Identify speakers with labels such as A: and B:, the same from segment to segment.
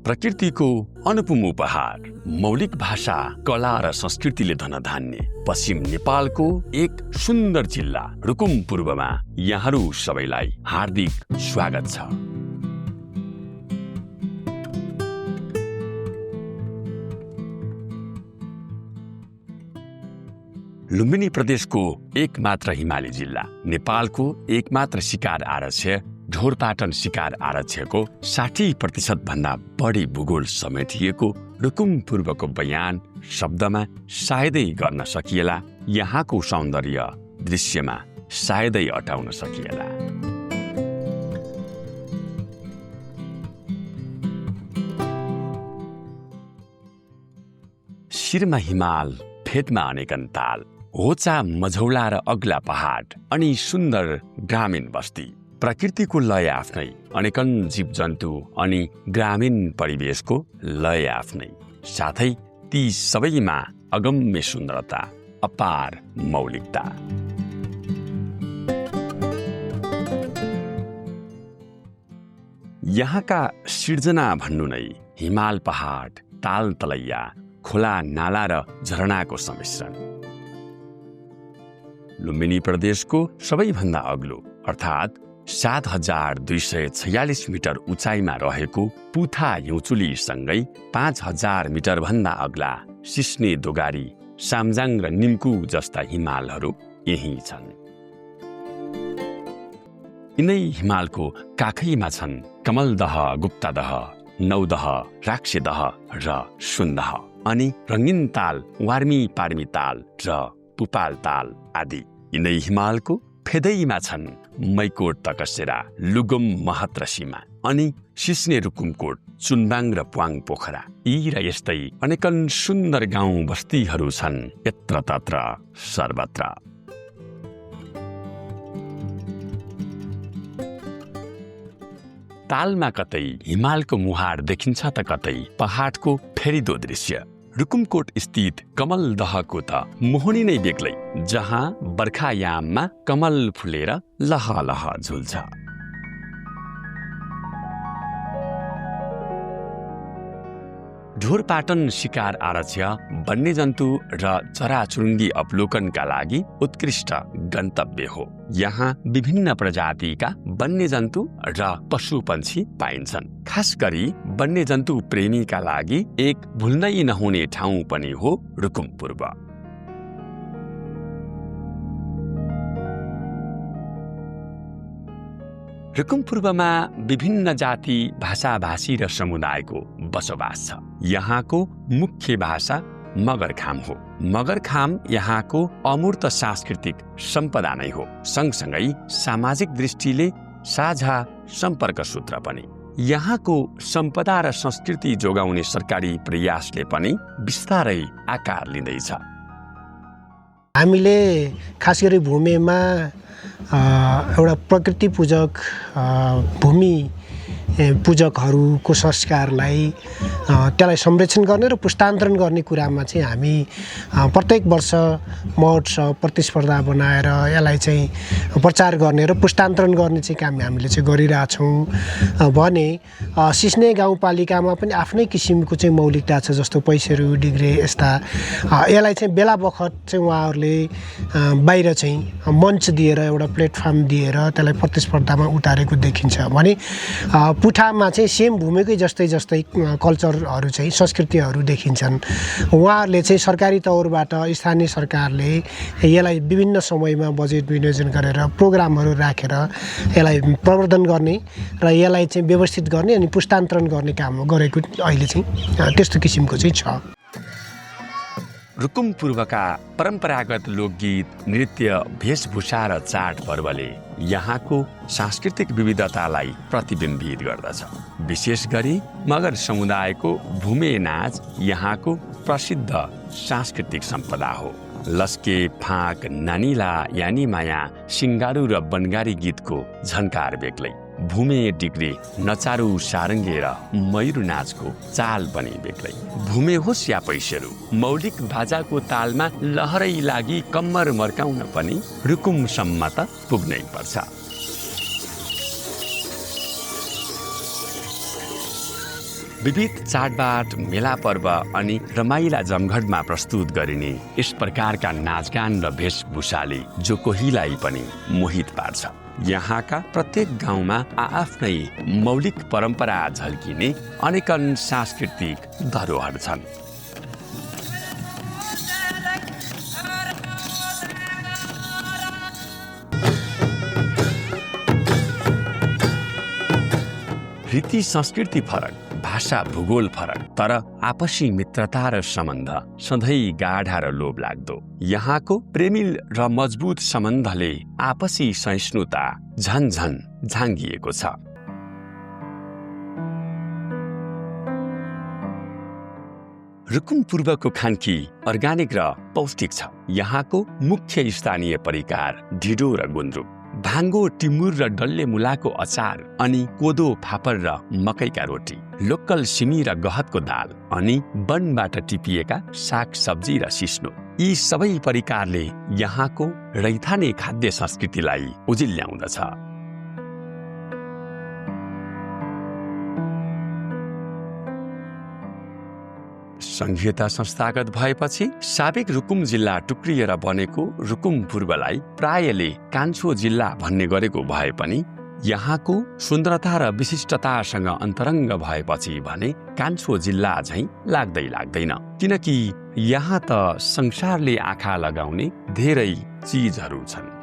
A: प्रकृतिको अनुपम उपहार, मौलिक भाषा, कला र संस्कृतिले धनधान्य पश्चिम नेपालको एक सुन्दर जिल्ला रुकुम पूर्वमा यहाँहरू सबैलाई हार्दिक स्वागत छ। लुम्बिनी प्रदेशको एकमात्र हिमाली जिल्ला, नेपालको एकमात्र शिकार आरक्ष्य ढोरपाटन शिकार आरक्ष्यको 60% भन्दा बढी भूगोल समेटिएको रुकुम पूर्वको बयान शब्दमा सायदै गर्न सकिएला, यहाँको सौन्दर्य दृश्यमा सायदै अटाउन सकिएला। शिरमा हिमाल, फेदमा अनेकन ताल, होचा मझौला र अग्ला पहाड अनि सुन्दर ग्रामीण बस्ती, प्रकृतिको लय आफ्नै, अनेकन जीव जन्तु अनि ग्रामीण परिवेशको लय आफ्नै, साथै ती सबैमा अगम्य सुन्दरता, अपार मौलिकता। यहाँका सिर्जना भन्नु नै हिमाल पहाड, ताल तलैया, खोला नाला र झरनाको सम्मिश्रण। लुम्बिनी प्रदेशको सबैभन्दा अग्लो अर्थात् 7246 मिटर उचाइमा रहेको पुथा हिउँचुलीसँगै 5000 मिटर भन्दा अग्ला सिस्ने दोगारी, सामजाङ र निम्कु जस्ता हिमालहरू यही छन्। यिनै हिमालको काखैमा छन् कमलदह, गुप्तादह, नौदह, राक्षेदह र सुन्दह अनि रङ्गिन ताल, वार्मी पार्मी ताल र पुपाल ताल आदि। यिनै हिमालको फेदैमा छन् मैकोट तकसेरा, लुगुम महत र सीमा अनि सिस्ने रुकुमकोट, चुन्बाङ र प्वाङ पोखरा। यी र यस्तै अनेकन सुन्दर गाउँ बस्तीहरू छन् यत्र तत्र सर्वत्र। तालमा कतै हिमालको मुहार देखिन्छ त कतै पहाडको फेरिदो दृश्य। रुकुमकोट स्थित कमलदहको त मोहनी नै बेग्लै, जहाँ बर्खायाममा कमल फुलेर लहलह झुल्छ। ढोरपाटन शिकार आरक्ष्य वन्यजन्तु र चराचुरुङ्गी अवलोकनका लागि उत्कृष्ट गन्तव्य हो। यहाँ विभिन्न प्रजातिका वन्यजन्तु र पशुपन्छी पाइन्छन्। खास गरी वन्यजन्तु प्रेमीका लागि एक भुल्नै नहुने ठाउँ पनि हो रुकुम पूर्व। रुकुम पूर्वमा विभिन्न जाति, भाषाभाषी र समुदायको बसोबास छ। यहाँको मुख्य भाषा मगरखाम हो। मगरखाम यहाँको अमूर्त सांस्कृतिक सम्पदा नै हो, सँगसँगै सामाजिक दृष्टिले साझा सम्पर्क सूत्र पनि। यहाँको सम्पदा र संस्कृति जोगाउने सरकारी प्रयासले पनि बिस्तारै आकार लिँदैछ।
B: हामीले खास गरी भूमिमा एउटा प्रकृति पूजक, भूमि पूजकहरूको संस्कारलाई त्यसलाई संरक्षण गर्ने र पुस्तान्तरण गर्ने कुरामा चाहिँ हामी प्रत्येक वर्ष महोत्सव प्रतिस्पर्धा बनाएर यसलाई चाहिँ प्रचार गर्ने र पुस्तान्तरण गर्ने चाहिँ काम हामीले चाहिँ गरिरहेछौँ भने सिस्ने गाउँपालिकामा पनि आफ्नै किसिमको चाहिँ मौलिकता छ, जस्तो पैसेरू, डिग्रे यस्ता। यसलाई चाहिँ बेला बखत चाहिँ उहाँहरूले बाहिर चाहिँ मञ्च दिएर, एउटा प्लेटफर्म दिएर त्यसलाई प्रतिस्पर्धामा उतारेको देखिन्छ भने पुठामा चाहिँ सेम भूमिकै जस्तै जस्तै कल्चरहरू चाहिँ संस्कृतिहरू देखिन्छन्। उहाँहरूले चाहिँ सरकारी तौरबाट स्थानीय सरकारले यसलाई विभिन्न समयमा बजेट विनियोजन गरेर प्रोग्रामहरू राखेर यसलाई प्रवर्धन गर्ने र यसलाई चाहिँ व्यवस्थित गर्ने अनि पुस्तान्तरण गर्ने काम गरेको अहिले चाहिँ त्यस्तो किसिमको चाहिँ छ।
A: रुकुम पूर्वका परम्परागत लोकगीत, नृत्य, वेशभूषा र चाड पर्वले यहाँको सांस्कृतिक विविधतालाई प्रतिबिम्बित गर्दछ। विशेष गरी मगर समुदायको भूमे नाच यहाँको प्रसिद्ध सांस्कृतिक सम्पदा हो। लस्के, फाँक, नानीला, यानी माया, सिङ्गारू र बनगारी गीतको झन्कार बेग्लै। भूमे डिग्री, नचारू, सारङ्गे र मयूर नाचको चाल पनि बेग्लै। भूमे होस् या पैसेरू, मौलिक बाजाको तालमा लहरै लागि कम्मर मर्काउन पनि रुकुमसम्म त पुग्नै पर्छ। विविध चाडबाड, मेला पर्व अनि रमाइला जमघटमा प्रस्तुत गरिने यस प्रकारका नाचगान र वेशभूषाले जो कोहीलाई पनि मोहित पार्छ। यहाँका प्रत्येक गाउँमा आआफ्नै मौलिक परम्परा झल्किने अनेकन सांस्कृतिक धरोहर छन्। रीति संस्कृति फरक, भाषा भूगोल फरक, तर आपसी मित्रता र सम्बन्ध सधैँ गाढा र लोभ लाग्दो। यहाँको प्रेमिल र मजबुत सम्बन्धले आपसी सहिष्णुता झन झन झाङ्गिएको छ। रुकुम पूर्वको खानकी अर्ग्यानिक र पौष्टिक छ। यहाँको मुख्य स्थानीय परिकार ढिडो र गुन्द्रुक, भाङ्गो, टिमुर र डल्ले मुलाको अचार अनि कोदो, फापर र मकैका रोटी, लोकल सिमी र गहतको दाल अनि वनबाट टिपिएका साग सब्जी र सिस्नो। यी सबै परिकारले यहाँको रैथाने खाद्य संस्कृतिलाई उजिल्याउँदछ। संघीयता संस्थागत भएपछि साबिक रुकुम जिल्ला टुक्रिएर बनेको रुकुम पूर्वलाई प्रायले कान्छो जिल्ला भन्ने गरेको भए पनि यहाँको सुन्दरता र विशिष्टतासँग अन्तरङ्ग भएपछि भने कान्छो जिल्ला झैँ लाग्दैन, किनकि यहाँ त संसारले आँखा लगाउने धेरै चिजहरू छन्।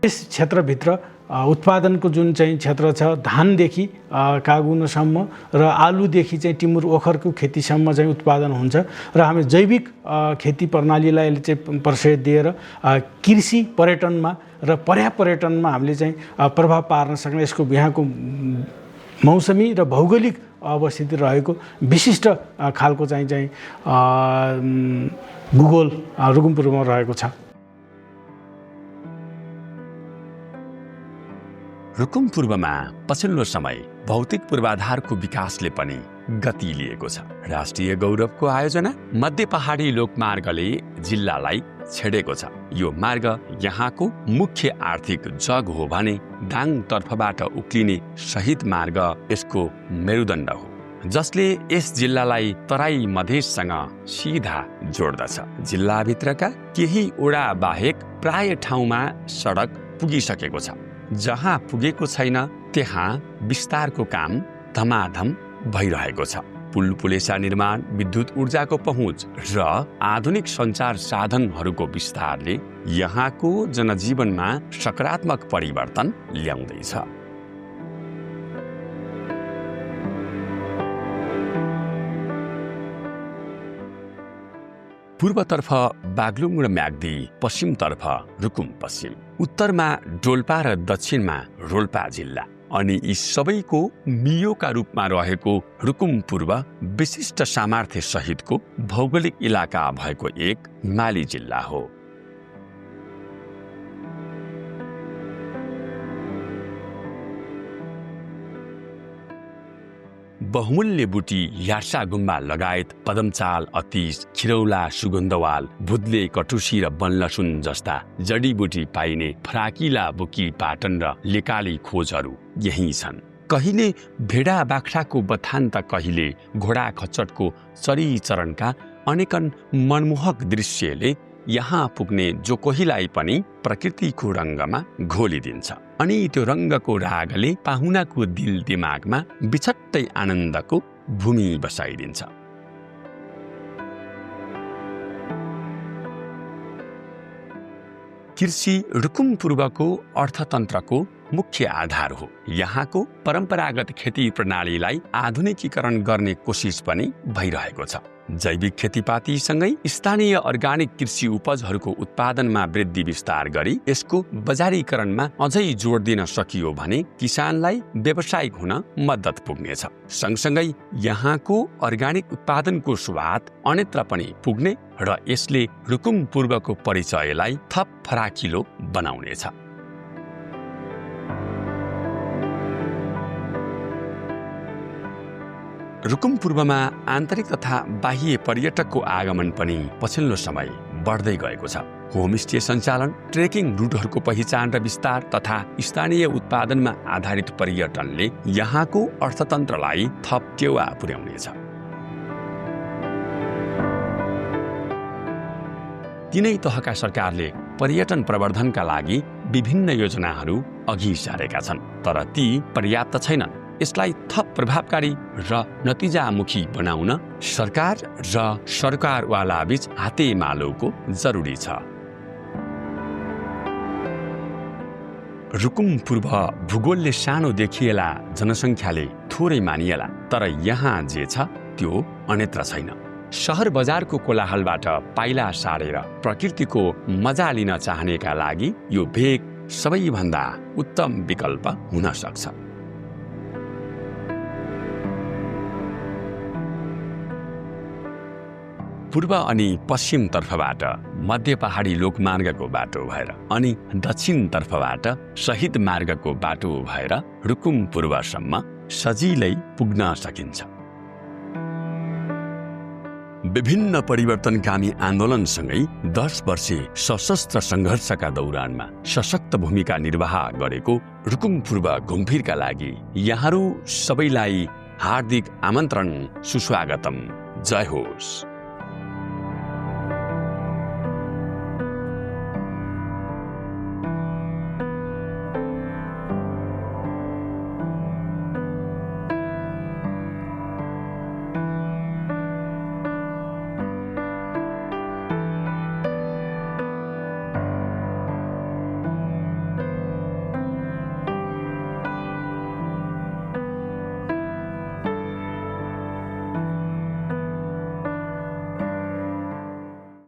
C: यस क्षेत्रभित्र उत्पादनको जुन चाहिँ क्षेत्र छ, धानदेखि कागुनसम्म र आलुदेखि चाहिँ टिमुर ओखरको खेतीसम्म चाहिँ उत्पादन हुन्छ र हामी जैविक खेती प्रणालीलाई चाहिँ प्रश्रय दिएर कृषि पर्यटनमा र पर्यापर्यटनमा हामीले चाहिँ प्रभाव पार्न सक्ने, यसको यहाँको मौसमी र भौगोलिक अवस्थिति रहेको विशिष्ट खालको चाहिँ भूगोल रुकुम पूर्वमा रहेको छ।
A: रुकुम पूर्वमा पछिल्लो समय भौतिक पूर्वाधारको विकासले पनि गति लिएको छ। राष्ट्रिय गौरवको आयोजना मध्य पहाडी लोकमार्गले जिल्लालाई छेडेको छ। यो मार्ग यहाँको मुख्य आर्थिक जग हो भने दाङ तर्फबाट उक्लिने शहीद मार्ग यसको मेरुदण्ड हो, जसले यस जिल्लालाई तराई मधेससँग सिधा जोड्दछ। जिल्लाभित्रका केही ओडा बाहेक प्राय ठाउँमा सडक पुगिसकेको छ। जहाँ पुगेको छैन त्यहाँ विस्तारको काम धमाधम भइरहेको छ। पुल पुलेसा निर्माण, विद्युत ऊर्जाको पहुँच र आधुनिक सञ्चार साधनहरूको विस्तारले यहाँको जनजीवनमा सकारात्मक परिवर्तन ल्याउँदैछ। पूर्वतर्फ बागलुङ र म्याग्दी, पश्चिमतर्फ रुकुम पश्चिम, उत्तरमा डोल्पा र दक्षिणमा रोल्पा जिल्ला अनि यी सबैको मियोका रूपमा रहेको रुकुम पूर्व विशिष्ट सामर्थ्य सहितको भौगोलिक इलाका भएको एक हिमाली जिल्ला हो। बहुमूल्य बुटी, यार्सा गुम्बा लगायत पदमचाल, अतिश, खिरौला, सुगन्धवाल, भुद्ले, कटुसी र बनलसुन जस्ता जडीबुटी पाइने फराकिला बुकी पाटन र लेकाली खोजहरू यही छन्। कहिले भेडा बाख्राको बथान त कहिले घोडा खच्चडको चरीचरणका अनेकन मनमोहक दृश्यले यहाँ पुग्ने जो कोहीलाई पनि प्रकृतिको रङ्गमा घोलिदिन्छ अनि त्यो रङ्गको रागले पाहुनाको दिल दिमागमा बिछट्टै आनन्दको भूमि बसाइदिन्छ। कृषि रुकुम पूर्वको अर्थतन्त्रको मुख्य आधार हो। यहाँको परम्परागत खेती प्रणालीलाई आधुनिकीकरण गर्ने कोसिस पनि भइरहेको छ। जैविक खेतीपातीसँगै स्थानीय अर्ग्यानिक कृषि उपजहरूको उत्पादनमा वृद्धि विस्तार गरी यसको बजारीकरणमा अझै जोड दिन सकियो भने किसानलाई व्यावसायिक हुन मद्दत पुग्नेछ। सँगसँगै यहाँको अर्ग्यानिक उत्पादनको स्वाद अन्यत्र पनि पुग्ने र यसले रुकुम पूर्वको परिचयलाई थप फराकिलो बनाउनेछ। रुकुम पूर्वमा आन्तरिक तथा बाह्य पर्यटकको आगमन पनि पछिल्लो समय बढ्दै गएको छ। होमस्टे सञ्चालन, ट्रेकिङ रुटहरूको पहिचान र विस्तार तथा स्थानीय उत्पादनमा आधारित पर्यटनले यहाँको अर्थतन्त्रलाई थप टेवा पुर्याउनेछ। तीनै तहका सरकारले पर्यटन प्रवर्धनका लागि विभिन्न योजनाहरू अघि सारेका छन्, तर ती पर्याप्त छैनन्। यसलाई थप प्रभावकारी र नतिजामुखी बनाउन सरकार र सरकारवाला बीच हातेमालोको जरुरी छ। रुकुम पूर्व भूगोलले सानो देखिएला, जनसङ्ख्याले थोरै मानिएला, तर यहाँ जे छ त्यो अन्यत्र छैन। सहर बजारको कोलाहलबाट पाइला सारेर प्रकृतिको मजा लिन चाहनेका लागि यो भेग सबैभन्दा उत्तम विकल्प हुन सक्छ। पूर्व अनि पश्चिम तर्फबाट मध्य पहाडी लोकमार्गको बाटो भएर अनि दक्षिण तर्फबाट शहीद मार्गको बाटो भएर रुकुम पूर्वसम्म सजिलै पुग्न सकिन्छ। विभिन्न परिवर्तनकामी आन्दोलनसँगै 10 वर्षे सशस्त्र सङ्घर्षका दौरानमा सशक्त भूमिका निर्वाह गरेको रुकुम पूर्व घुमफिरका लागि यहाँहरू सबैलाई हार्दिक आमन्त्रण, सुस्वागतम। जय होस्।